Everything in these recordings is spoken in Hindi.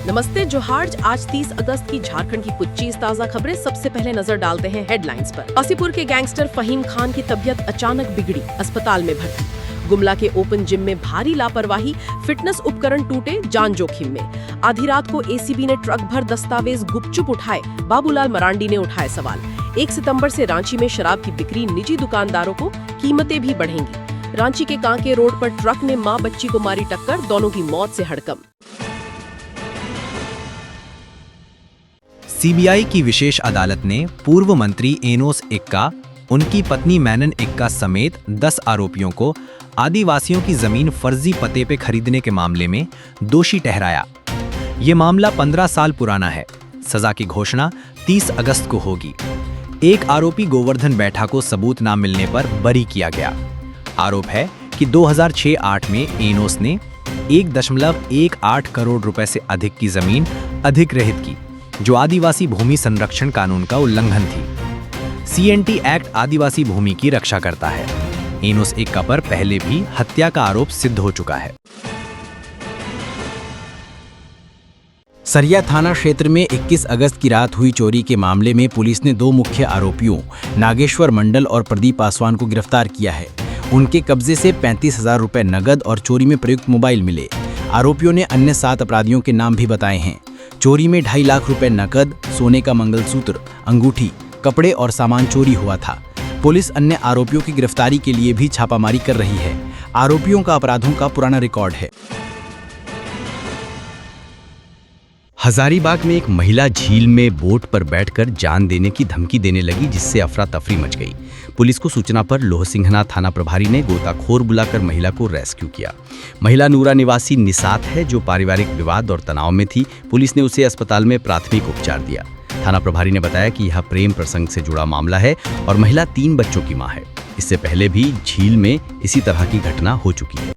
नमस्ते जोहार। आज 30 अगस्त की झारखंड की कुछ चीज ताजा खबरें। सबसे पहले नजर डालते हैं हेडलाइंस पर। काशीपुर के गैंगस्टर फहीम खान की तबीयत अचानक बिगड़ी, अस्पताल में भर्ती। गुमला के ओपन जिम में भारी लापरवाही, फिटनेस उपकरण टूटे, जान जोखिम में। आधी रात को एसीबी ने ट्रक भर दस्तावेज गुपचुप उठाए, बाबूलाल मरांडी ने उठाए सवाल। 1 सितंबर से रांची में शराब की बिक्री निजी दुकानदारों को, कीमतें भी बढ़ेंगी। रांची के कांके रोड पर ट्रक ने मां बच्ची को मारी टक्कर, दोनों की मौत से हड़कंप। सीबीआई की विशेष अदालत ने पूर्व मंत्री एनोस एक्का, उनकी पत्नी मैनन एक्का समेत 10 आरोपियों को आदिवासियों की जमीन फर्जी पते पे खरीदने के मामले में दोषी ठहराया। ये मामला 15 साल पुराना है। सजा की घोषणा 30 अगस्त को होगी। एक आरोपी गोवर्धन बैठा को सबूत न मिलने पर बरी किया गया। आरोप है कि 2006-08 में एनोस ने 1.18 करोड़ रुपए से अधिक की जमीन अधिग्रहित की, जो आदिवासी भूमि संरक्षण कानून का उल्लंघन थी। सीएनटी एक्ट आदिवासी भूमि की रक्षा करता है। एनोस एक्का पर पहले भी हत्या का आरोप सिद्ध हो चुका है। सरिया थाना क्षेत्र में 21 अगस्त की रात हुई चोरी के मामले में पुलिस ने 2 मुख्य आरोपियों नागेश्वर मंडल और प्रदीप पासवान को गिरफ्तार किया है। उनके कब्जे से 35,000 रुपए नगद और चोरी में प्रयुक्त मोबाइल मिले। आरोपियों ने अन्य 7 अपराधियों के नाम भी बताए हैं। चोरी में 2.5 लाख रुपए नकद, सोने का मंगलसूत्र, अंगूठी, कपड़े और सामान चोरी हुआ था। पुलिस अन्य आरोपियों की गिरफ्तारी के लिए भी छापामारी कर रही है। आरोपियों का अपराधों का पुराना रिकॉर्ड है। हजारीबाग में एक महिला झील में बोट पर बैठकर जान देने की धमकी देने लगी, जिससे अफरा तफरी मच गई। पुलिस को सूचना पर लोहसिंघना थाना प्रभारी ने गोताखोर बुलाकर महिला को रेस्क्यू किया। महिला नूरा निवासी निसात है, जो पारिवारिक विवाद और तनाव में थी। पुलिस ने उसे अस्पताल में प्राथमिक उपचार दिया। थाना प्रभारी ने बताया कि यह प्रेम प्रसंग से जुड़ा मामला है और महिला 3 बच्चों की मां है। इससे पहले भी झील में इसी तरह की घटना हो चुकी है।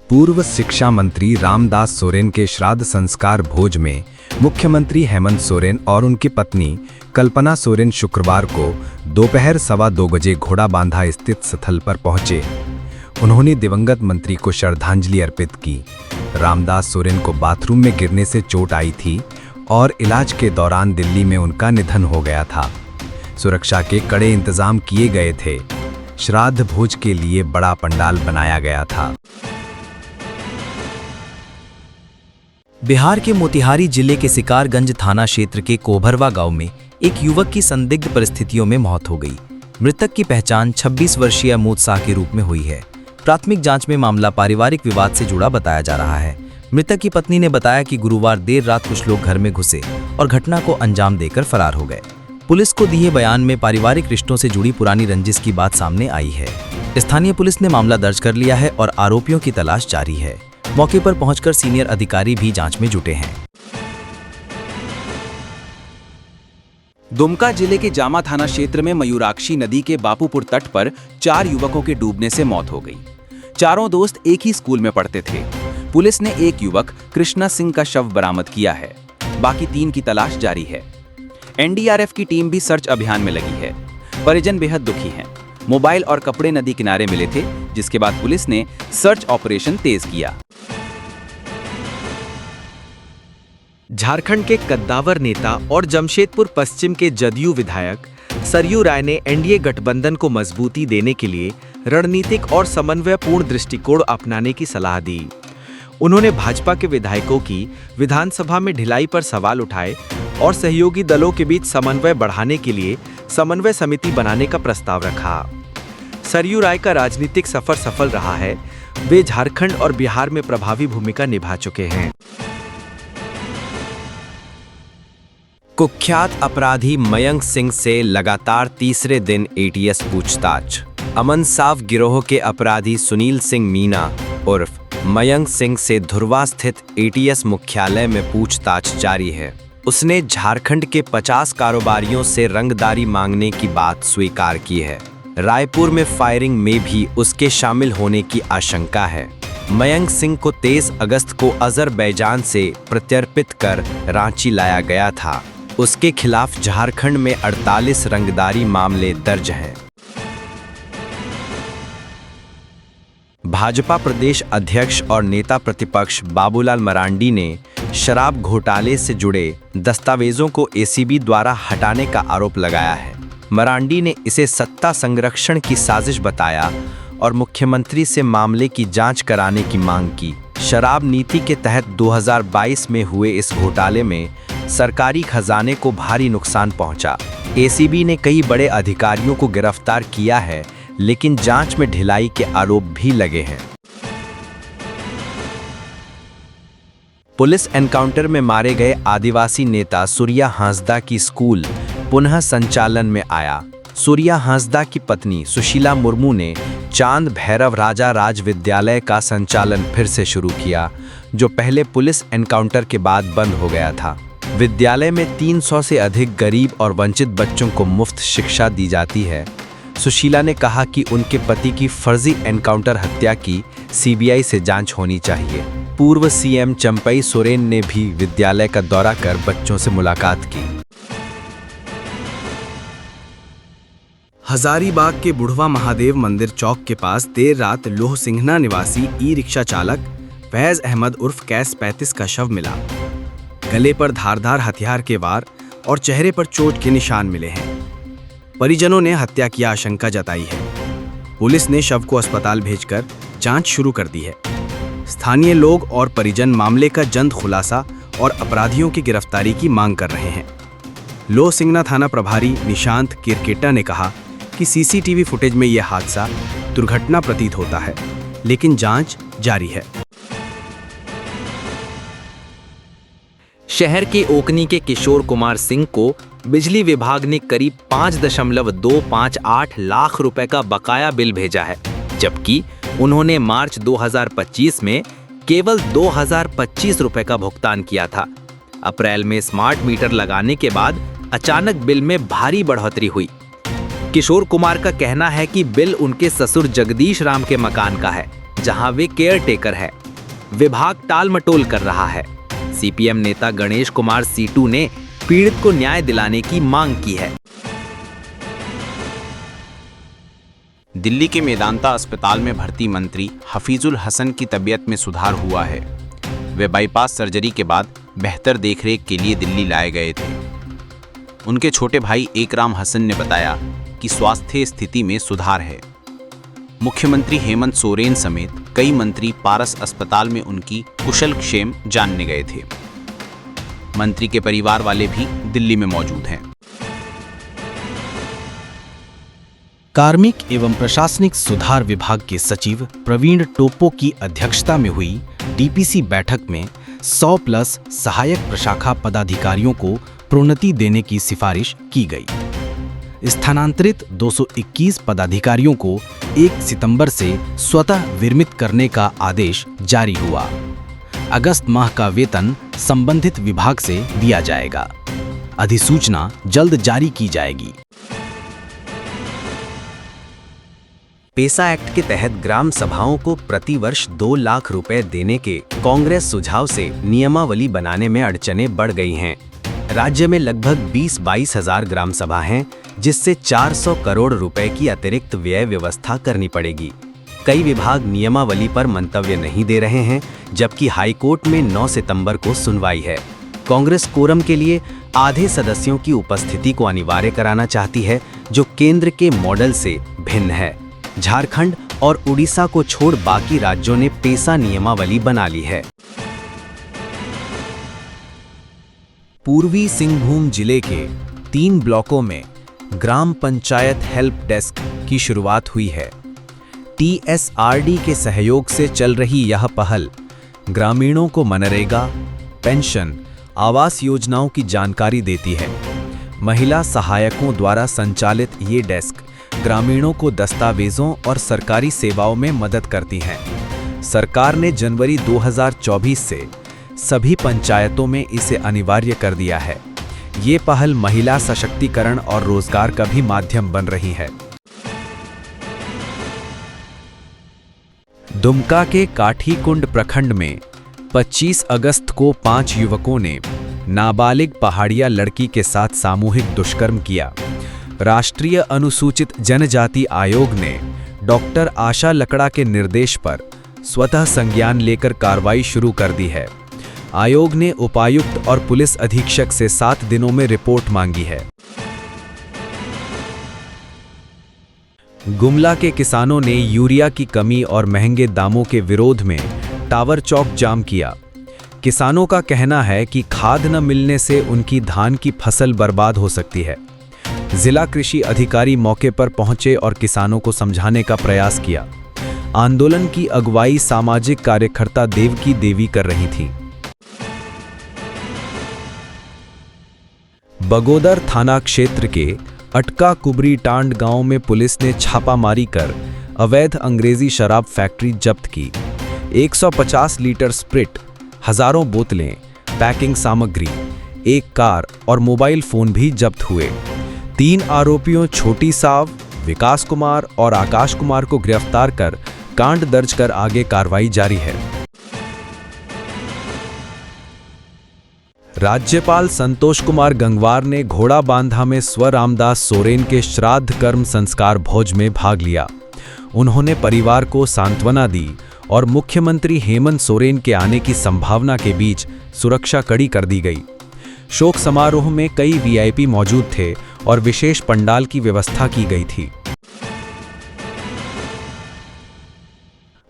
पूर्व शिक्षा मंत्री रामदास सोरेन के श्राद्ध संस्कार भोज में मुख्यमंत्री हेमंत सोरेन और उनकी पत्नी कल्पना सोरेन शुक्रवार को दोपहर 2:15 बजे घोड़ाबांधा स्थित स्थल पर पहुंचे। उन्होंने दिवंगत मंत्री को श्रद्धांजलि अर्पित की। रामदास सोरेन को बाथरूम में गिरने से चोट आई थी और इलाज के दौरान दिल्ली में उनका निधन हो गया था। सुरक्षा के कड़े इंतजाम किए गए थे। श्राद्ध भोज के लिए बड़ा पंडाल बनाया गया था। बिहार के मोतिहारी जिले के सिकारगंज थाना क्षेत्र के कोभरवा गांव में एक युवक की संदिग्ध परिस्थितियों में मौत हो गई। मृतक की पहचान 26 वर्षीय मूसा के रूप में हुई है। प्राथमिक जांच में मामला पारिवारिक विवाद से जुड़ा बताया जा रहा है। मृतक की पत्नी ने बताया कि गुरुवार देर रात कुछ लोग घर में घुसे और घटना को अंजाम देकर फरार हो गए। पुलिस को दिए बयान में पारिवारिक रिश्तों से जुड़ी पुरानी रंजिश की बात सामने आई है। स्थानीय पुलिस ने मामला दर्ज कर लिया है और आरोपियों की तलाश जारी है। मौके पर पहुंचकर सीनियर अधिकारी भी जांच में जुटे हैं। दुमका जिले के जामा थाना क्षेत्र में मयूराक्षी नदी के बापूपुर तट पर 4 युवकों के डूबने से मौत हो गई। चारों दोस्त एक ही स्कूल में पढ़ते थे। पुलिस ने एक युवक कृष्णा सिंह का शव बरामद किया है। बाकी 3 की तलाश जारी है। एनडीआरएफ की टीम भी सर्च अभियान में लगी है। परिजन बेहद दुखी हैं। मोबाइल और कपड़े नदी किनारे मिले थे, जिसके बाद पुलिस ने सर्च ऑपरेशन तेज किया। झारखंड के कद्दावर नेता और जमशेदपुर पश्चिम के जदयू विधायक सरयू राय ने एनडीए गठबंधन को मजबूती देने के लिए रणनीतिक और समन्वयपूर्ण दृष्टिकोण अपनाने की सलाह दी। उन्होंने भाजपा के विधायकों की विधानसभा में ढिलाई पर सवाल उठाए और सहयोगी दलों के बीच समन्वय बढ़ाने के लिए समन्वय समिति बनाने का प्रस्ताव रखा। सरयू राय का राजनीतिक सफर सफल रहा है। वे झारखंड और बिहार में प्रभावी भूमिका निभा चुके हैं। कुख्यात अपराधी मयंक सिंह से लगातार तीसरे दिन एटीएस पूछताछ। अमन साव गिरोह के अपराधी सुनील सिंह मीना उर्फ मयंक सिंह से धुरवा स्थित एटीएस मुख्यालय में पूछताछ जारी है। उसने झारखंड के 50 कारोबारियों से रंगदारी मांगने की बात स्वीकार की है। रायपुर में फायरिंग में भी उसके शामिल होने की आशंका है। मयंक सिंह को 23 अगस्त को अजरबैजान से प्रत्यर्पित कर रांची लाया गया था। उसके खिलाफ झारखंड में 48 रंगदारी मामले दर्ज हैं। भाजपा प्रदेश अध्यक्ष और नेता प्रतिपक्ष बाबूलाल मरांडी ने शराब घोटाले से जुड़े दस्तावेजों को एसीबी द्वारा हटाने का आरोप लगाया है। मरांडी ने इसे सत्ता संरक्षण की साजिश बताया और मुख्यमंत्री से मामले की जांच कराने की मांग की। शराब नीति के तहत 2022 में हुए इस घोटाले में सरकारी खजाने को भारी नुकसान पहुंचा। एसीबी ने कई बड़े अधिकारियों को गिरफ्तार किया है, लेकिन जांच में ढिलाई के आरोप भी लगे हैं। पुलिस एनकाउंटर में मारे गए आदिवासी नेता सूर्या हांसदा की स्कूल पुनः संचालन में आया। सूर्या हांसदा की पत्नी सुशीला मुर्मू ने चांद भैरव राजा राज विद्यालय का संचालन फिर से शुरू किया, जो पहले पुलिस एनकाउंटर के बाद बंद हो गया था। विद्यालय में 300 से अधिक गरीब और वंचित बच्चों को मुफ्त शिक्षा दी जाती है। सुशीला ने कहा कि उनके पति की फर्जी एनकाउंटर हत्या की सीबीआई से जांच होनी चाहिए। पूर्व सीएम चंपई सोरेन ने भी विद्यालय का दौरा कर बच्चों से मुलाकात की। हजारीबाग के बुढ़वा महादेव मंदिर चौक के पास देर रात लोह सिंघना निवासी ई रिक्शा चालक फैज अहमद उर्फ कैस 35 का शव मिला। गले पर धारदार हथियार के वार और चेहरे पर चोट के निशान मिले हैं। परिजनों ने हत्या की आशंका जताई है। पुलिस ने शव को अस्पताल भेजकर जांच शुरू कर दी है। स्थानीय लोग और परिजन मामले का जल्द खुलासा और अपराधियों की गिरफ्तारी की मांग कर रहे हैं। लोह सिंघना थाना प्रभारी निशांत किरकेटा ने कहा कि सीसीटीवी फुटेज में यह हादसा दुर्घटना प्रतीत होता है, लेकिन जांच जारी है। शहर के ओकनी के किशोर कुमार सिंह को बिजली विभाग ने करीब 5.258 लाख रुपए का बकाया बिल भेजा है, जबकि उन्होंने मार्च 2025 में केवल 2025 रुपए का भुगतान किया था। अप्रैल में स्मार्ट मीटर लगाने के बाद अचानक बिल में भारी बढ़ोतरी हुई। किशोर कुमार का कहना है कि बिल उनके ससुर जगदीश राम के मकान का है, जहां वे केयर टेकर है। विभाग टाल मटोल कर रहा है। सीपीएम नेता गणेश कुमार सीटू ने पीड़ित को न्याय दिलाने की मांग की है। दिल्ली के मेदांता अस्पताल में भर्ती मंत्री हफीजुल हसन की तबीयत में सुधार हुआ है। वे बाईपास सर्जरी के बाद बेहतर देखरेख के लिए दिल्ली लाए गए थे। उनके छोटे भाई एकराम हसन ने बताया कि स्वास्थ्य स्थिति में सुधार है। मुख्यमंत्री हेमंत सोरेन समेत कई मंत्री पारस अस्पताल में उनकी कुशल क्षेम जानने गए थे। मंत्री के परिवार वाले भी दिल्ली में मौजूद हैं। कार्मिक एवं प्रशासनिक सुधार विभाग के सचिव प्रवीण टोप्पो की अध्यक्षता में हुई डीपीसी बैठक में 100+ सहायक प्रशाखा पदाधिकारियों को प्रोन्नति देने की सिफारिश की गई। स्थानांतरित 221 पदाधिकारियों को 1 सितंबर से स्वतः विरमित करने का आदेश जारी हुआ। अगस्त माह का वेतन संबंधित विभाग से दिया जाएगा। अधिसूचना जल्द जारी की जाएगी। पेसा एक्ट के तहत ग्राम सभाओं को प्रतिवर्ष 2 लाख रुपए देने के कांग्रेस सुझाव से नियमावली बनाने में अड़चनें बढ़ गई हैं। राज्य में लगभग 20-22 हजार ग्राम सभा हैं, जिससे 400 करोड़ रुपए की अतिरिक्त व्यय व्यवस्था करनी पड़ेगी। कई विभाग नियमावली पर मंतव्य नहीं दे रहे हैं, जबकि हाईकोर्ट में 9 सितंबर को सुनवाई है। कांग्रेस कोरम के लिए आधे सदस्यों की उपस्थिति को अनिवार्य कराना चाहती है, जो केंद्र के मॉडल से भिन्न है। झारखंड और उड़ीसा को छोड़ बाकी राज्यों ने पेसा नियमावली बना ली है। पूर्वी सिंहभूम जिले के 3 ब्लॉकों में ग्राम पंचायत हेल्प डेस्क की शुरुआत हुई है। टीएसआरडी के सहयोग से चल रही यह पहल ग्रामीणों को मनरेगा, पेंशन, आवास योजनाओं की जानकारी देती है। महिला सहायकों द्वारा संचालित ये डेस्क ग्रामीणों को दस्तावेजों और सरकारी सेवाओं में मदद करती हैं। सरकार ने जनवरी 2024 से सभी पंचायतों में इसे अनिवार्य कर दिया है। ये पहल महिला सशक्तिकरण और रोजगार का भी माध्यम बन रही है। दुमका के काठीकुंड प्रखंड में 25 अगस्त को 5 युवकों ने नाबालिग पहाड़िया लड़की के साथ सामूहिक दुष्कर्म किया। राष्ट्रीय अनुसूचित जनजाति आयोग ने डॉक्टर आशा लकड़ा के निर्देश पर स्वतः संज्ञान लेकर कार्रवाई शुरू कर दी है। आयोग ने उपायुक्त और पुलिस अधीक्षक से 7 दिनों में रिपोर्ट मांगी है। गुमला के किसानों ने यूरिया की कमी और महंगे दामों के विरोध में टावर चौक जाम किया। किसानों का कहना है कि खाद न मिलने से उनकी धान की फसल बर्बाद हो सकती है। जिला कृषि अधिकारी मौके पर पहुंचे और किसानों को समझाने का प्रयास किया। आंदोलन की अगुवाई सामाजिक कार्यकर्ता देवकी देवी कर रही थी। बगोदर थाना क्षेत्र के अटका कुबरी टांड गांव में पुलिस ने छापामारी कर अवैध अंग्रेजी शराब फैक्ट्री जब्त की। 150 लीटर स्प्रिट, हजारों बोतलें, पैकिंग सामग्री, एक कार और मोबाइल फोन भी जब्त हुए। 3 आरोपियों छोटी साव, विकास कुमार और आकाश कुमार को गिरफ्तार कर कांड दर्ज कर आगे कार्रवाई जारी है। राज्यपाल संतोष कुमार गंगवार ने घोड़ा बांधा में स्व रामदास सोरेन के श्राद्ध कर्म संस्कार भोज में भाग लिया। उन्होंने परिवार को सांत्वना दी और मुख्यमंत्री हेमंत सोरेन के आने की संभावना के बीच सुरक्षा कड़ी कर दी गई। शोक समारोह में कई वीआईपी मौजूद थे और विशेष पंडाल की व्यवस्था की गई थी।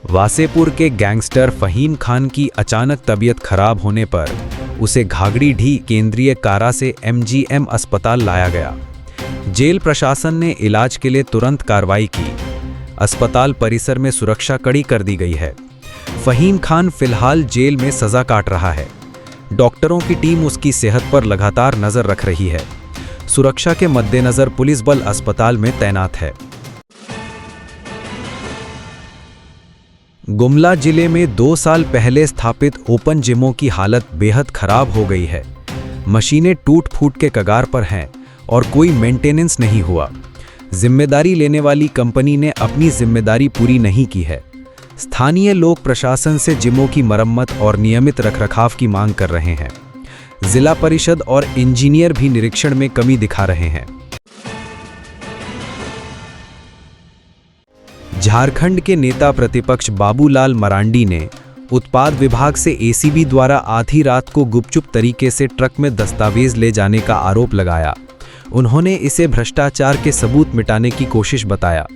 वासेपुर के गैंगस्टर फहीम खान की अचानक तबीयत खराब होने पर उसे घाघड़ी केंद्रीय कारा से एमजीएम अस्पताल लाया गया। जेल प्रशासन ने इलाज के लिए तुरंत कार्रवाई की। अस्पताल परिसर में सुरक्षा कड़ी कर दी गई है। फहीम खान फिलहाल जेल में सजा काट रहा है। डॉक्टरों की टीम उसकी सेहत पर लगातार नजर रख रही है। सुरक्षा के मद्देनजर पुलिस बल अस्पताल में तैनात है। गुमला जिले में 2 साल पहले स्थापित ओपन जिमों की हालत बेहद खराब हो गई है। मशीनें टूट फूट के कगार पर हैं और कोई मेंटेनेंस नहीं हुआ। जिम्मेदारी लेने वाली कंपनी ने अपनी जिम्मेदारी पूरी नहीं की है। स्थानीय लोग प्रशासन से जिमों की मरम्मत और नियमित रखरखाव की मांग कर रहे हैं। जिला परिषद और इंजीनियर भी निरीक्षण में कमी दिखा रहे हैं। झारखंड के नेता प्रतिपक्ष बाबूलाल मरांडी ने उत्पाद विभाग से एसीबी द्वारा आधी रात को गुपचुप तरीके से ट्रक में दस्तावेज ले जाने का आरोप लगाया। उन्होंने इसे भ्रष्टाचार के सबूत मिटाने की कोशिश बताया।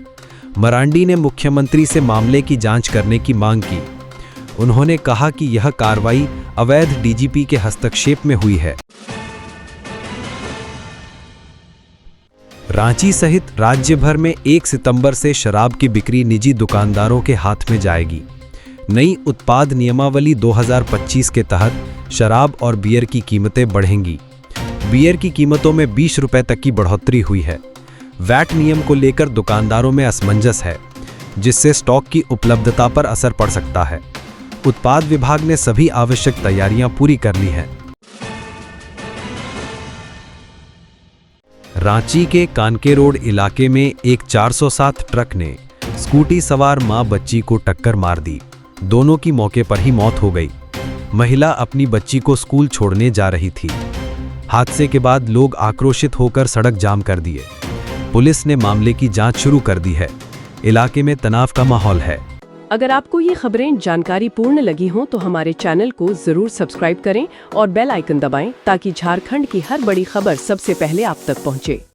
मरांडी ने मुख्यमंत्री से मामले की जांच करने की मांग की। उन्होंने कहा कि यह कार्रवाई अवैध डीजीपी के हस्तक्षेप में हुई है। रांची सहित राज्य भर में 1 सितंबर से शराब की बिक्री निजी दुकानदारों के हाथ में जाएगी। नई उत्पाद नियमावली 2025 के तहत शराब और बियर की कीमतें बढ़ेंगी। बियर की कीमतों में 20 रुपए तक की बढ़ोतरी हुई है। वैट नियम को लेकर दुकानदारों में असमंजस है, जिससे स्टॉक की उपलब्धता पर असर पड़ सकता है। उत्पाद विभाग ने सभी आवश्यक तैयारियां पूरी कर ली हैं। रांची के कानके रोड इलाके में एक 407 ट्रक ने स्कूटी सवार मां बच्ची को टक्कर मार दी। दोनों की मौके पर ही मौत हो गई। महिला अपनी बच्ची को स्कूल छोड़ने जा रही थी। हादसे के बाद लोग आक्रोशित होकर सड़क जाम कर दिए। पुलिस ने मामले की जांच शुरू कर दी है। इलाके में तनाव का माहौल है। अगर आपको ये खबरें जानकारी पूर्ण लगी हों तो हमारे चैनल को जरूर सब्सक्राइब करें और बेल आइकन दबाएं ताकि झारखंड की हर बड़ी खबर सबसे पहले आप तक पहुंचे।